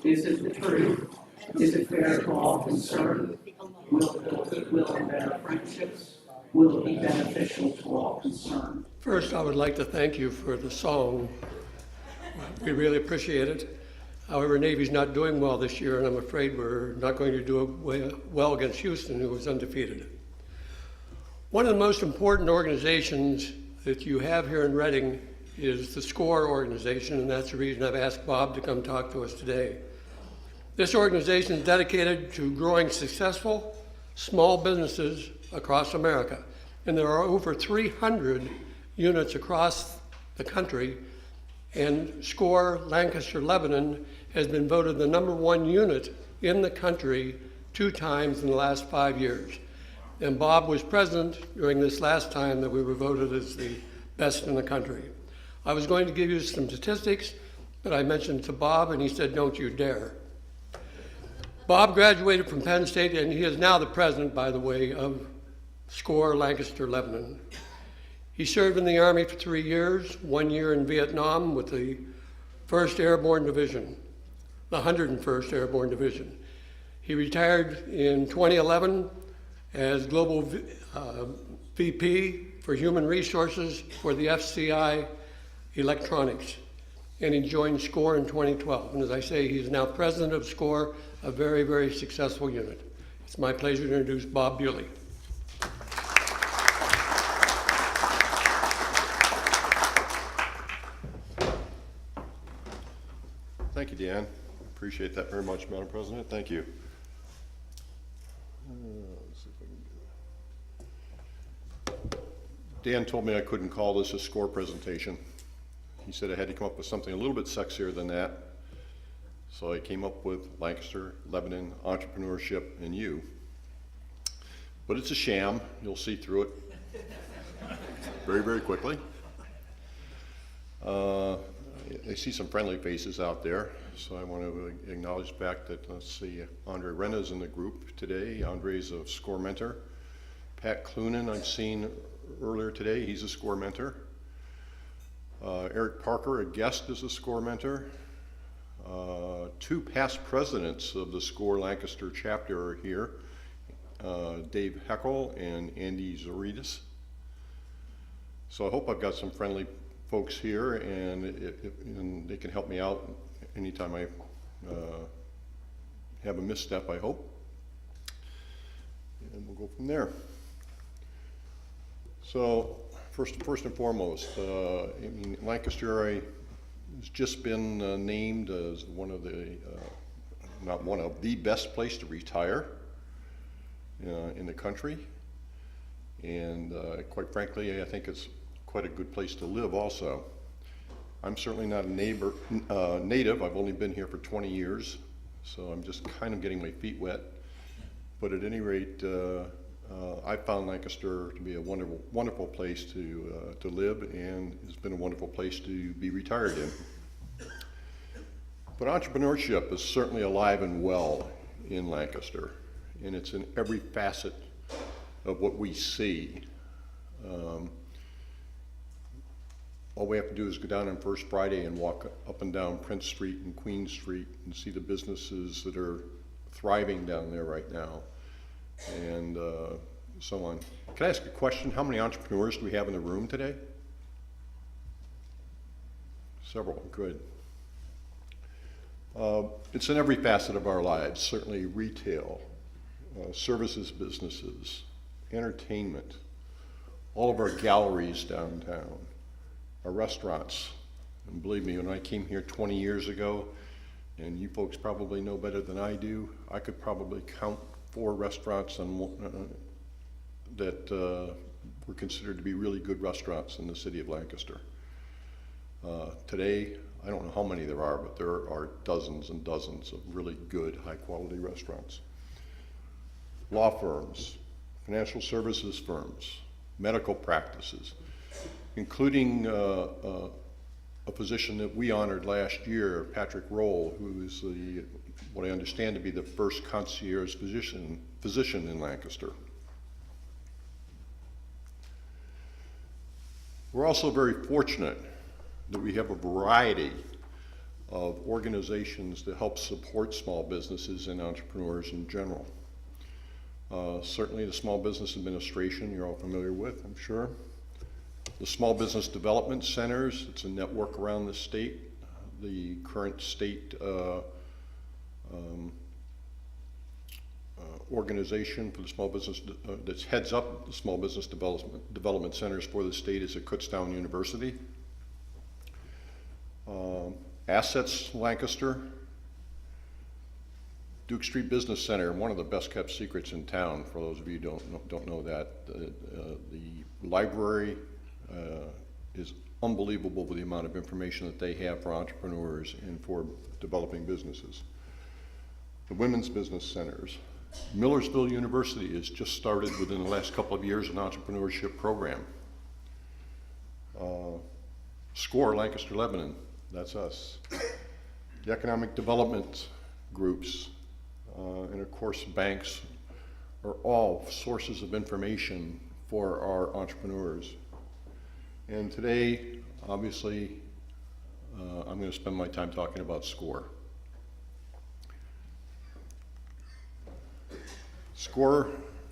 Is it the truth? Is it fair to all concerned? Will it build goodwill and better friendships? Will it be beneficial to all concerned? First, I would like to thank you for the song. We really appreciate it. However, Navy's not doing well this year, and I'm afraid we're not going to do well against Houston, who was undefeated. One of the most important organizations that you have here in Reading is the SCORE organization, and that's the reason I've asked Bob to come talk to us today. This organization is dedicated to growing successful small businesses across America, and there are over 300 units across the country, and SCORE Lancaster, Lebanon has been voted the #1 unit in the country 2 times in the last 5 years. And Bob was present during this last time that we were voted as the best in the country. I was going to give you some statistics, but I mentioned to Bob and he said, "Don't you dare." Bob graduated from Penn State, and he is now the president, by the way, of SCORE Lancaster, Lebanon. He served in the Army for 3 years, 1 year in Viet Nam with the 1st Airborne Division, the 101st Airborne Division. He retired in 2011 as Global VP for Human Resources for the FCI Electronics, and he joined SCORE in 2012. And as I say, he's now president of SCORE, a very, very successful unit. It's my pleasure to introduce Bob Bewley. Thank you, Dan. Appreciate that very much, Madam President. Thank you. Let's see if I can do it. Dan told me I couldn't call this a SCORE presentation. He said I had to come up with something a little bit sexier than that. So I came up with Lancaster, Lebanon, Entrepreneurship, and you. But it's a sham. You'll see through it very, very quickly. I see some friendly faces out there, so I want to acknowledge the fact that, let's see, Andre Rena's in the group today. Andre's a SCORE mentor. Pat Clunan I've seen earlier today, he's a SCORE mentor. Eric Parker, a guest, is a SCORE mentor. 2 past presidents of the SCORE Lancaster chapter are here, Dave Heckel and Andy Zoridis. So I hope I've got some friendly folks here, and they can help me out anytime I have a misstep, I hope. And we'll go from there. So first and foremost, Lancaster has just been named as one of the, not one of, the best place to retire in the country. And quite frankly, I think it's quite a good place to live also. I'm certainly not a native. I've only been here for 20 years, so I'm just kind of getting my feet wet. But at any rate, I found Lancaster to be a wonderful, wonderful place to live, and it's been a wonderful place to be retired in. But entrepreneurship is certainly alive and well in Lancaster, and it's in every facet of what we see. All we have to do is go down on First Friday and walk up and down Prince Street and Queen Street and see the businesses that are thriving down there right now, and so on. Can I ask a question? How many entrepreneurs do we have in the room today? Several, good. It's in every facet of our lives, certainly retail, services businesses, entertainment, all of our galleries downtown, our restaurants. And believe me, when I came here 20 years ago, and you folks probably know better than I do, I could probably count 4 restaurants that were considered to be really good restaurants in the city of Lancaster. Today, I don't know how many there are, but there are dozens and dozens of really good, high-quality restaurants. Law firms, financial services firms, medical practices, including a physician that we honored last year, Patrick Roll, who is what I understand to be the first concierge physician in Lancaster. We're also very fortunate that we have a variety of organizations that help support small businesses and entrepreneurs in general. Certainly the Small Business Administration you're all familiar with, I'm sure. The Small Business Development Centers, it's a network around the state. The current state organization for the small business that heads up the small business development centers for the state is at Kutztown University. Assets Lancaster, Duke Street Business Center, one of the best kept secrets in town. For those of you who don't know that, the library is unbelievable with the amount of information that they have for entrepreneurs and for developing businesses. The Women's Business Centers. Millersville University has just started within the last couple of years an entrepreneurship program. SCORE, Lancaster, Lebanon, that's us. The economic development groups, and of course banks are all sources of information for our entrepreneurs. And today, obviously, I'm going to spend my time talking about SCORE. SCORE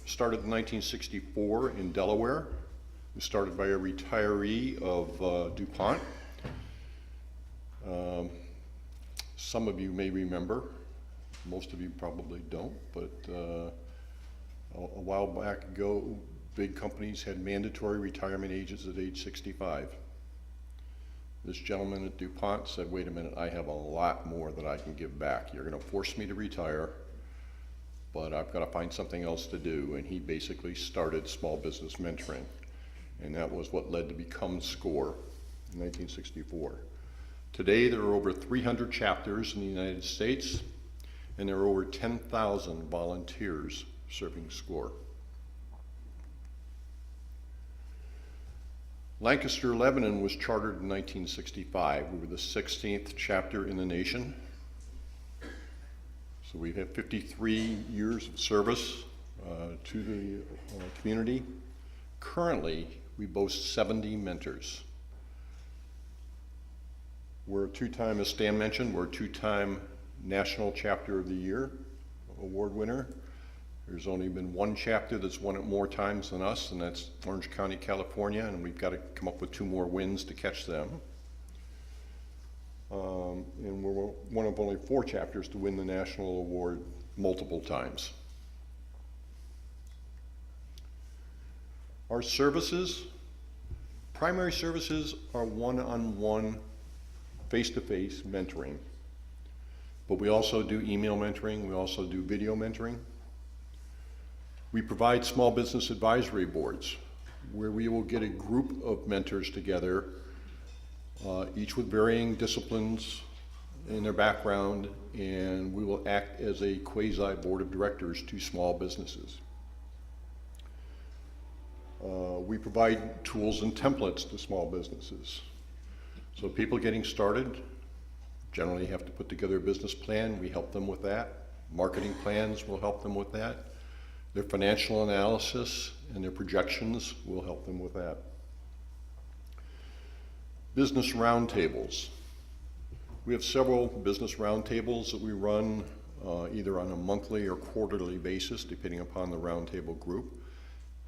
started in 1964 in Delaware. It was started by a retiree of DuPont. Some of you may remember, most of you probably don't, but a while back ago, big companies had mandatory retirement ages at age 65. This gentleman at DuPont said, wait a minute, I have a lot more that I can give back. You're going to force me to retire, but I've got to find something else to do. And he basically started small business mentoring. And that was what led to become SCORE in 1964. Today, there are over 300 chapters in the United States, and there are over 10,000 volunteers serving SCORE. Lancaster, Lebanon was chartered in 1965. We were the 16th chapter in the nation. So we've had 53 years of service to the community. Currently, we boast 70 mentors. We're a two-time, as Stan mentioned, we're a two-time National Chapter of the Year award winner. There's only been one chapter that's won it more times than us, and that's Orange County, California, and we've got to come up with 2 more wins to catch them. And we're one of only 4 chapters to win the national award multiple times. Our services, primary services are one-on-one, face-to-face mentoring. But we also do email mentoring, we also do video mentoring. We provide small business advisory boards where we will get a group of mentors together, each with varying disciplines in their background, and we will act as a quasi-board of directors to small businesses. We provide tools and templates to small businesses. So people getting started generally have to put together a business plan. We help them with that. Marketing plans will help them with that. Their financial analysis and their projections will help them with that. Business roundtables. We have several business roundtables that we run either on a monthly or quarterly basis, depending upon the roundtable group.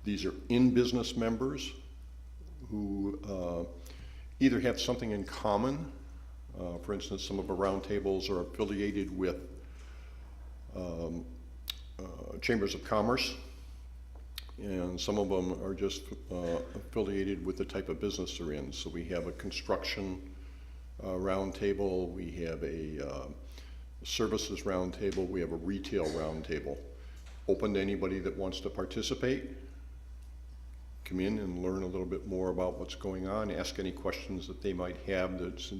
These are in-business members who either have something in common. For instance, some of our roundtables are affiliated with chambers of commerce, and some of them are just affiliated with the type of business they're in. So we have a construction roundtable, we have a services roundtable, we have a retail roundtable. Open to anybody that wants to participate. Come in and learn a little bit more about what's going on, ask any questions that they might have that's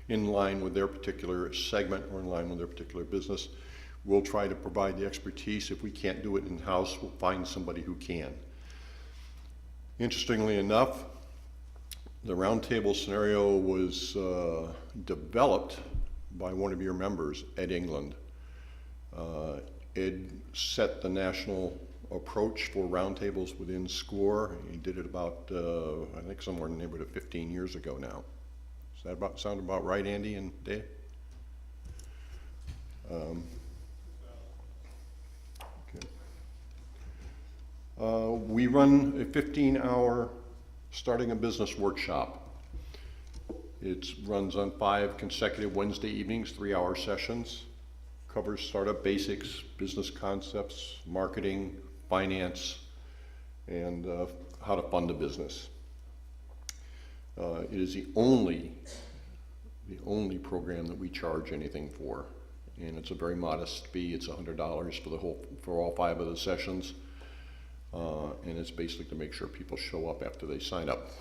in line with their particular segment or in line with their particular business. We'll try to provide the expertise. If we can't do it in-house, we'll find somebody who can. Interestingly enough, the roundtable scenario was developed by one of your members, Ed England. Ed set the national approach for roundtables within SCORE. He did it about, I think somewhere in the neighborhood of 15 years ago now. sound about right, Andy and Dave? Okay. We run a 15-hour starting a business workshop. It runs on 5 consecutive Wednesday evenings, 3-hour sessions. Covers startup basics, business concepts, marketing, finance, and how to fund a business. It is the only program that we charge anything for, and it's a very modest fee. It's $100 for all 5 of the sessions, and it's basically to make sure people show up after they sign up.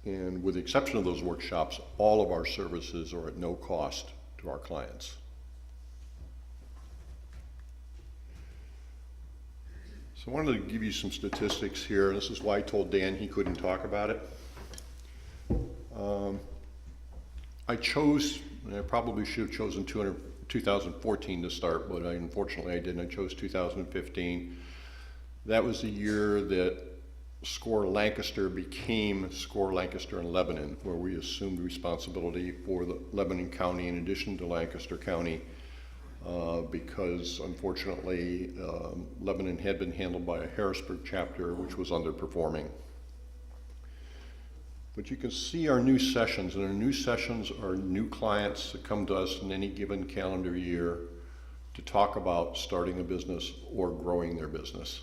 And with the exception of those workshops, all of our services are at no cost to our clients. So I wanted to give you some statistics here, and this is why I told Dan he couldn't talk about it. I probably should have chosen 2014 to start, but unfortunately I didn't. I chose 2015. That was the year that SCORE Lancaster became SCORE Lancaster and Lebanon, where we assumed responsibility for the Lebanon County in addition to Lancaster County, because unfortunately Lebanon had been handled by a Harrisburg chapter which was underperforming. But you can see our new sessions, and our new sessions are new clients that come to us in any given calendar year to talk about starting a business or growing their business.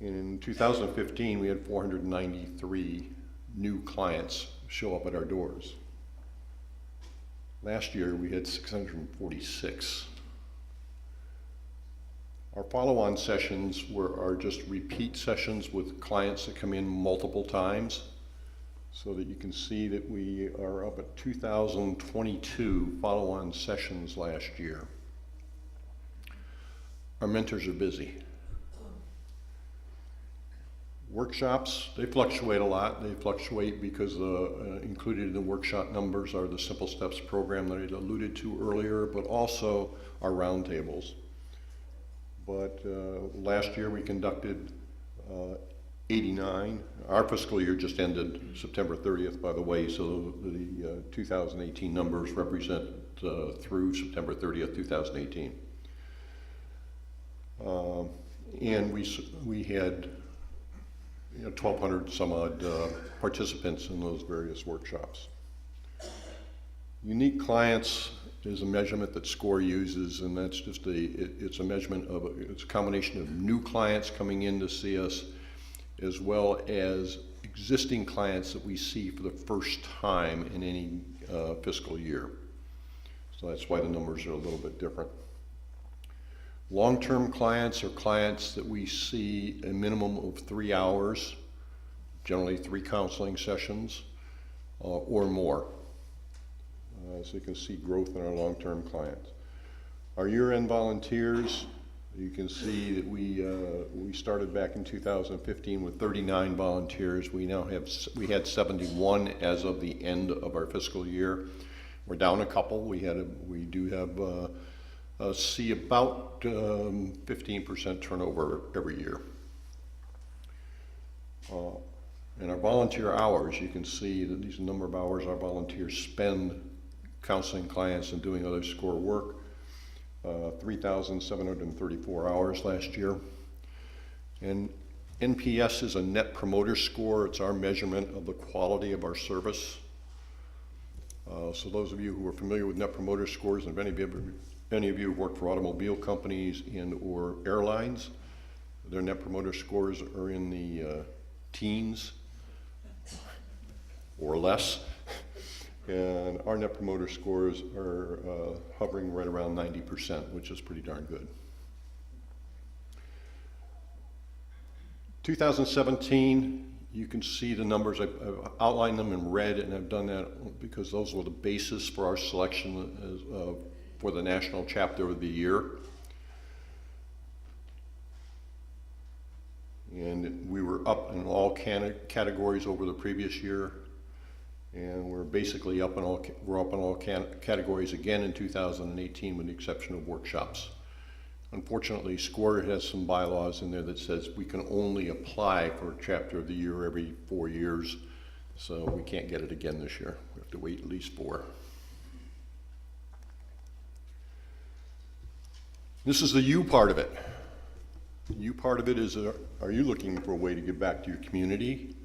In 2015, we had 493 new clients show up at our doors. Last year, we had 646. Our follow-on sessions are just repeat sessions with clients that come in multiple times, so that you can see that we are up at 2,022 follow-on sessions last year. Our mentors are busy. Workshops, they fluctuate a lot. They fluctuate because included in the workshop numbers are the Simple Steps program that I alluded to earlier, but also our roundtables. But last year we conducted 89. Our fiscal year just ended September 30th, by the way, so the 2018 numbers represent through September 30th, 2018. And we had 1,200 some odd participants in those various workshops. Unique clients is a measurement that SCORE uses, and that's just it's a measurement of it's a combination of new clients coming in to see us, as well as existing clients that we see for the first time in any fiscal year. So that's why the numbers are a little bit different. Long-term clients are clients that we see a minimum of 3 hours, generally 3 counseling sessions or more. So you can see growth in our long-term clients. Our year-end volunteers, you can see that we started back in 2015 with 39 volunteers. We had 71 as of the end of our fiscal year. We're down a couple. We do have see about 15% turnover every year. And our volunteer hours, you can see that these are the number of hours our volunteers spend counseling clients and doing other SCORE work. 3,734 hours last year. And NPS is a Net Promoter Score. It's our measurement of the quality of our service. So those of you who are familiar with Net Promoter Scores, and if any of you have worked for automobile companies and or airlines, their Net Promoter Scores are in the teens or less. And our Net Promoter Scores are hovering right around 90%, which is pretty darn good. 2017, you can see the numbers. I've outlined them in red, and I've done that because those were the basis for our selection for the national chapter of the year. And we were up in all categories over the previous year. And we're basically up in all categories again in 2018 with the exception of workshops. Unfortunately, SCORE has some bylaws in there that says we can only apply for a chapter of the year every 4 years, so we can't get it again this year. We have to wait at least 4. This is the you part of it. The you part of it is, are you looking for a way to give back to your community?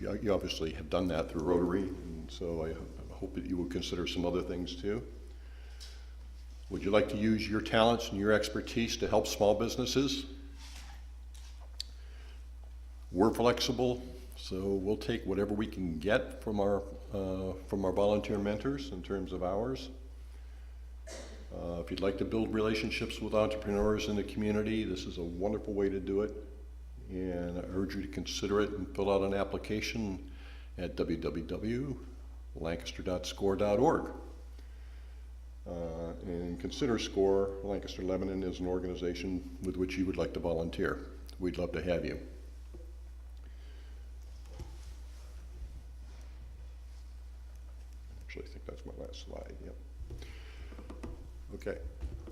You obviously have done that through Rotary, and so I hope that you will consider some other things too. Would you like to use your talents and your expertise to help small businesses? We're flexible, so we'll take whatever we can get from our volunteer mentors in terms of hours. If you'd like to build relationships with entrepreneurs in the community, this is a wonderful way to do it. And I urge you to consider it and fill out an application at www.lancaster.score.org. And consider SCORE Lancaster Lebanon as an organization with which you would like to volunteer. We'd love to have you. Actually, I think that's my last slide. Yep. Okay.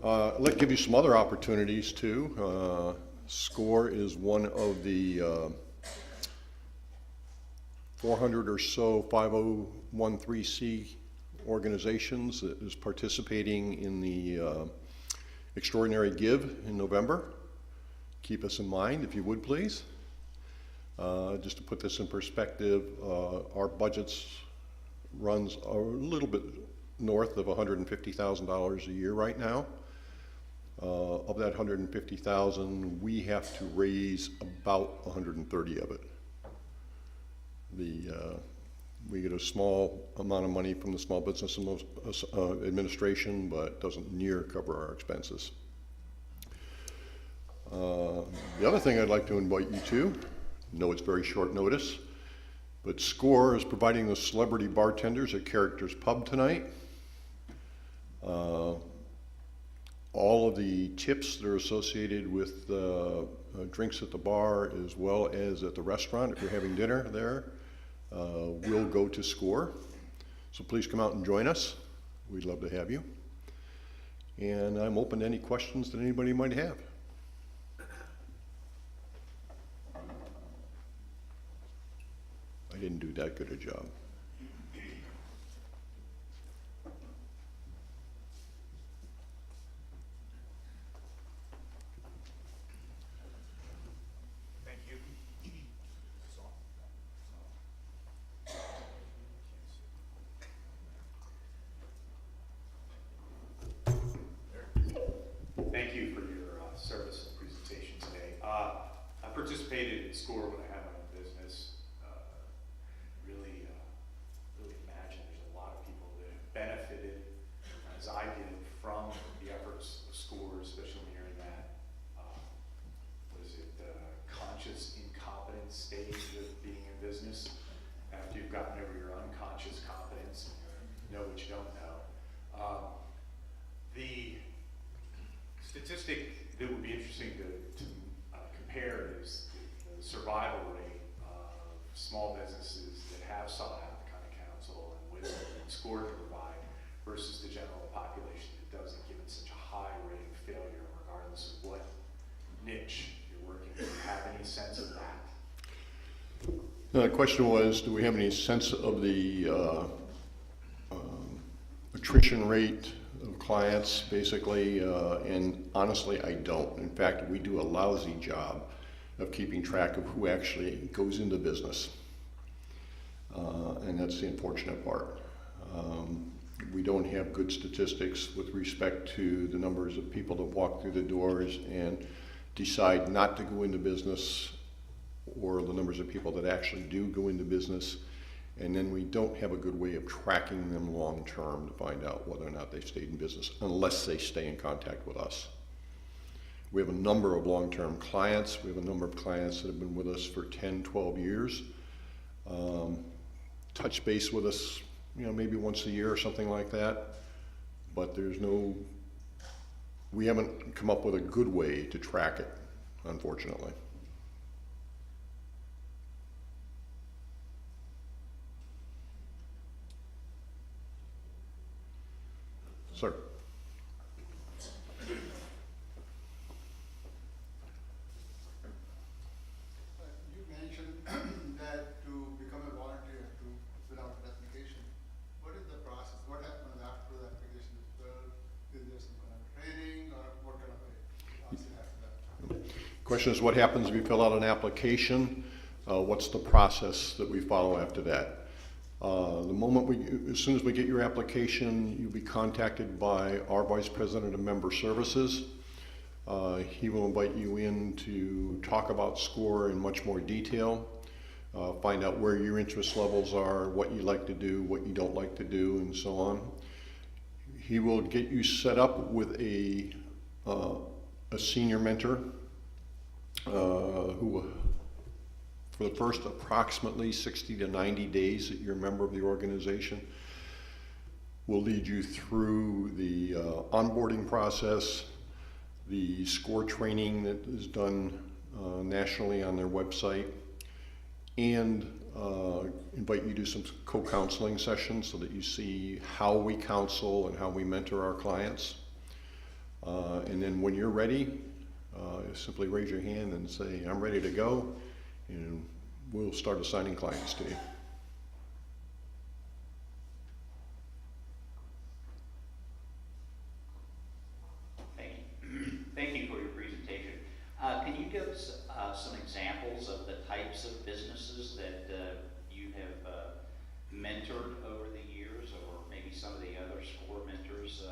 I'd like to give you some other opportunities too. SCORE is one of the 400 or so 5013C organizations that is participating in the Extraordinary Give in November. Keep us in mind, if you would please. Just to put this in perspective, our budgets runs a little bit north of $150,000 a year right now. Of that $150,000, we have to raise about 130 of it. We get a small amount of money from the Small Business Administration, but it doesn't near cover our expenses. The other thing I'd like to invite you to, I know it's very short notice, but SCORE is providing the celebrity bartenders at Characters Pub tonight. All of the tips that are associated with drinks at the bar as well as at the restaurant, if you're having dinner there, will go to SCORE. So please come out and join us. We'd love to have you. And I'm open to any questions that anybody might have. I didn't do that good a job. Thank you for your service and presentation today. I participated in SCORE when I had my own business. Really imagine there's a lot of people that have benefited, as I did, from the efforts of SCORE, especially when you're in that, conscious incompetence stage of being in business. After you've gotten over your unconscious competence, you know what you don't know. The statistic that would be interesting to compare is the survival rate of small businesses that have sought out the kind of counsel and wisdom that SCORE can provide versus the general population that doesn't, given such a high rate of failure regardless of what niche you're working in. Do you have any sense of that? The question was, do we have any sense of the attrition rate of clients, basically, and honestly, I don't. In fact, we do a lousy job of keeping track of who actually goes into business, and that's the unfortunate part. We don't have good statistics with respect to the numbers of people that walk through the doors and decide not to go into business, or the numbers of people that actually do go into business. And then we don't have a good way of tracking them long term to find out whether or not they've stayed in business, unless they stay in contact with us. We have a number of long-term clients. We have a number of clients that have been with us for 10, 12 years. Touch base with us, maybe once a year or something like that. But we haven't come up with a good way to track it, unfortunately. Sir. Question is, what happens if you fill out an application? What's the process that we follow after that? As soon as we get your application, you'll be contacted by our Vice President of Member Services. He will invite you in to talk about SCORE in much more detail, find out where your interest levels are, what you like to do, what you don't like to do, and so on. He will get you set up with a senior mentor who, for the first approximately 60 to 90 days that you're a member of the organization, will lead you through the onboarding process, the SCORE training that is done nationally on their website, and invite you to do some co-counseling sessions so that you see how we counsel and how we mentor our clients. And then when you're ready, simply raise your hand and say, I'm ready to go, and we'll start assigning clients to you. Thank you for your presentation. Can you give us some examples of the types of businesses that you have mentored over the years, or maybe some of the other SCORE mentors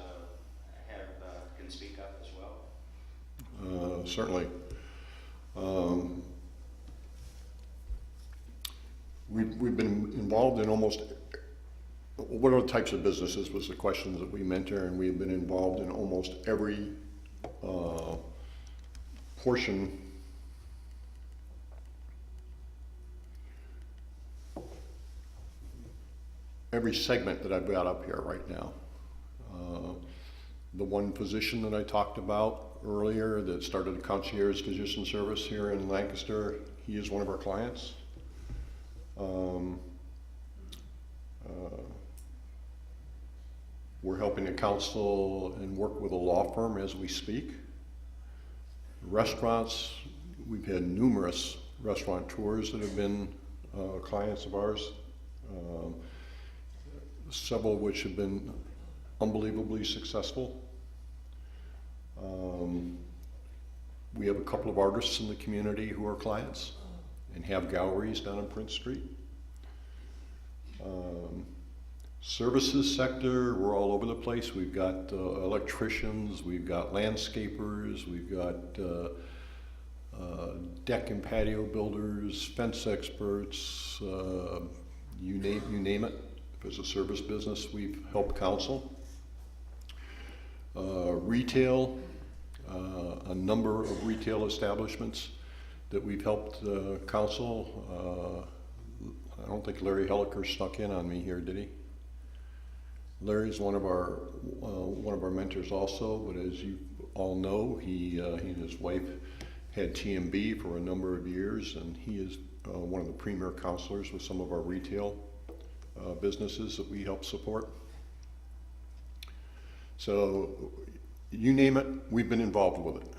can speak up as well? Certainly. We've been involved in almost, what are the types of businesses was the question that we mentor, and we've been involved in almost every portion every segment that I've got up here right now. The one physician that I talked about earlier that started a concierge physician service here in Lancaster, he is one of our clients. We're helping to counsel and work with a law firm as we speak. Restaurants, we've had numerous restaurateurs that have been clients of ours, several of which have been unbelievably successful. We have a couple of artists in the community who are clients and have galleries down on Prince Street. Services sector, we're all over the place. We've got electricians, we've got landscapers, we've got deck and patio builders, fence experts, you name it. If it's a service business, we've helped counsel. Retail, a number of retail establishments that we've helped counsel. I don't think Larry Helliker snuck in on me here, did he? Larry's one of our mentors also, but as you all know, he and his wife had TMB for a number of years, and he is one of the premier counselors with some of our retail businesses that we help support. So you name it, we've been involved with it.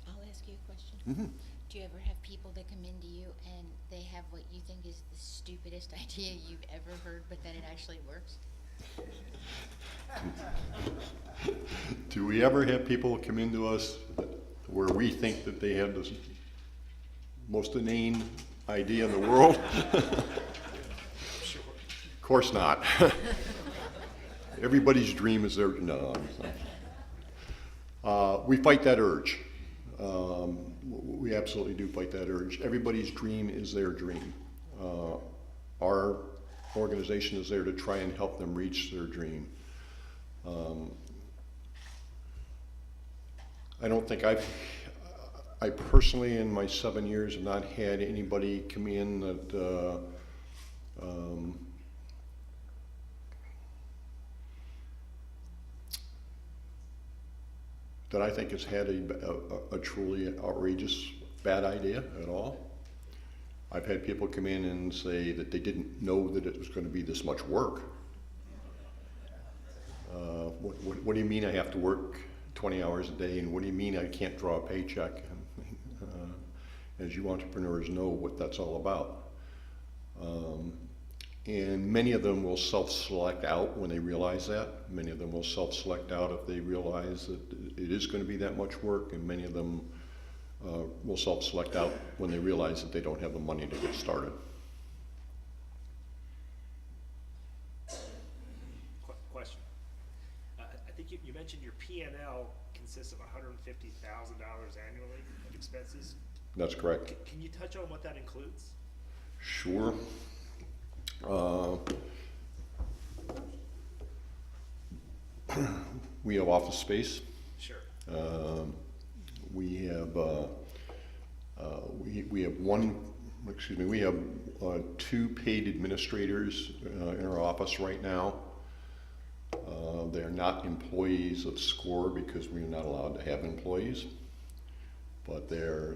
I'll ask you a question. Mm-hmm. Do you ever have people that come into you and they have what you think is the stupidest idea you've ever heard, but then it actually works? Do we ever have people come into us where we think that they have the most inane idea in the world? Of course not. Everybody's dream is their, no. We fight that urge. We absolutely do fight that urge. Everybody's dream is their dream. Our organization is there to try and help them reach their dream. I don't think I personally, in my 7 years, have not had anybody come in that that I think has had a truly outrageous bad idea at all. I've had people come in and say that they didn't know that it was going to be this much work. What do you mean I have to work 20 hours a day, and what do you mean I can't draw a paycheck? And, as you entrepreneurs know what that's all about. And many of them will self-select out when they realize that. Many of them will self-select out if they realize that it is going to be that much work, and many of them will self-select out when they realize that they don't have the money to get started. Question. I think you mentioned your P&L consists of $150,000 annually of expenses. That's correct. Can you touch on what that includes? Sure. We have office space. Sure. We have we have two paid administrators in our office right now. They're not employees of SCORE because we're not allowed to have employees, but they're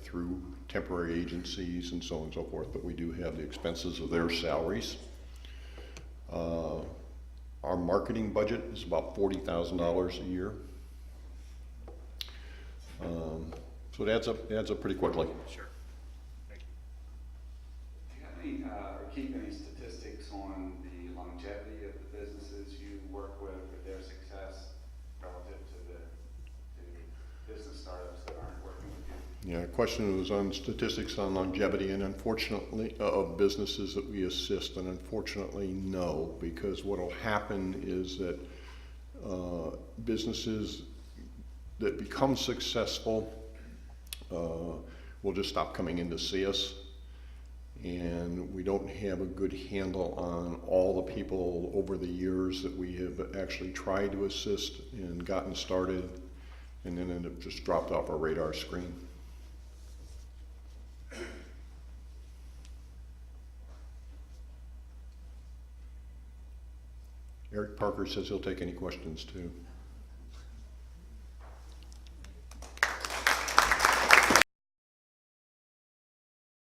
through temporary agencies and so on and so forth, but we do have the expenses of their salaries. Our marketing budget is about $40,000 a year. So it adds up pretty quickly. Sure. Thank you. Do you have any, or keep any statistics on the longevity of the businesses you work with, or their success relative to the business startups that aren't working with you? Yeah, the question was on statistics on longevity, and unfortunately, of businesses that we assist, and unfortunately, no, because what will happen is that businesses that become successful will just stop coming in to see us, and we don't have a good handle on all the people over the years that we have actually tried to assist and gotten started, and then end up just dropped off our radar screen. Eric Parker says he'll take any questions too.